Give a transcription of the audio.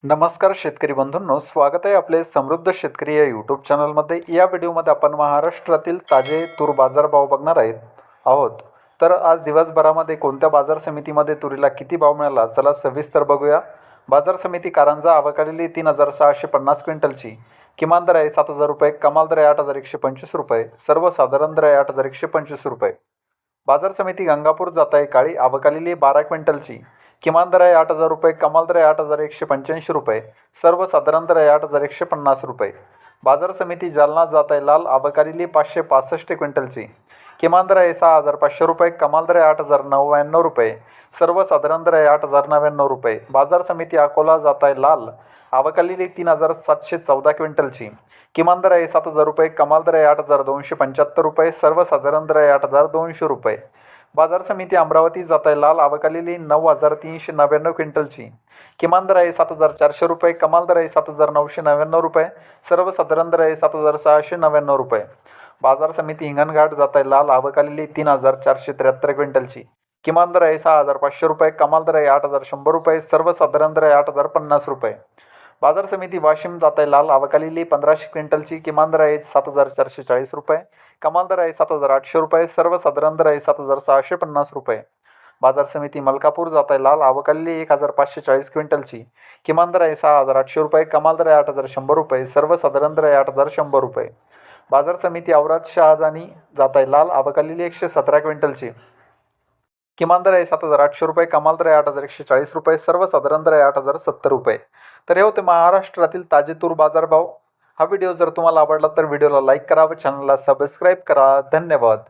नमस्कार शेतकरी बंधूंनो, स्वागत आहे आपले समृद्ध शेतकरी या यूट्यूब चॅनलमध्ये। या व्हिडिओमध्ये आपण महाराष्ट्रातील ताजे तूर बाजारभाव बघणार आहोत। तर आज दिवसभरामध्ये कोणत्या बाजार समितीमध्ये तुरीला किती भाव मिळाला, चला सविस्तर बघूया। बाजार समिती कारंजा आवकालेली 3650 क्विंटलची, किमान दर आहे 7000 रुपये, कमाल दर आहे 8125 रुपये, सर्वसाधारण दर आहे 8125 रुपये। बाजार समिती गंगापूर जाताई काळी आवकालेली 12 क्विंटलची, किमान दर आहे 8000 रुपये, कमाल दर आहे 8185 रुपये, सर्वसाधारण दर आहे 8150 रुपये। बाजार समिती जालना जाताई लाल आवकालेली 565 क्विंटलची, किमान दर आहे 6500 रुपये, कमाल दर आहे 8099 रुपये, सर्वसाधारण दर आहे 8099 रुपये। बाजार समिती अकोला जाताई लाल आवकालेली 3714 क्विंटलची, किमान दर आहे 7000 रुपये, कमाल दर आहे 8275 रुपये, सर्वसाधारण दर आहे 8200 रुपये। बाजार समिती अमरावती जाताई लाल आवकालेली 9399 क्विंटलची, किमान दर आहे 7400 रुपये, कमाल दर आहे 7999 रुपये, सर्वसाधारण दर आहे 7699 रुपये। बाजार समिती हिंगणघाट जाताई लाल आवकालेली 3473 क्विंटलची, किमान दर आहे 6500 रुपये, कमाल दर आहे 8100 रुपये, सर्वसाधारण दर आहे 8050 रुपये। बाजार समिती वाशिम जाताई लाल आवकालेली 1500 क्विंटलची, किमान दर आहे 7440 रुपये, कमाल दर आहे 7800 रुपये, सर्वसाधारण दर आहे 7650 रुपये। बाजार समिती मलकापूर जाताई लाल आवकालेली 1540 क्विंटलची, किमान दर आहे 6800 रुपये, कमाल दर आहे 8100 रुपये, सर्वसाधारण दर आहे 8100 रुपये। बाजार समिती औराद शहाजानी जाताई लाल आवकालेली 117 क्विंटलची, किमान दर आहे 7800 रुपये, कमाल दर आहे 8140 रुपये, सर्वसाधारण दर आहे 8070 रुपये। तर हे होते महाराष्ट्रातील ताजे तूर बाजारभाव। हा व्हिडिओ जर तुम्हाला आवडला तर व्हिडिओला लाईक करा व चॅनलला सबस्क्राईब करा। धन्यवाद।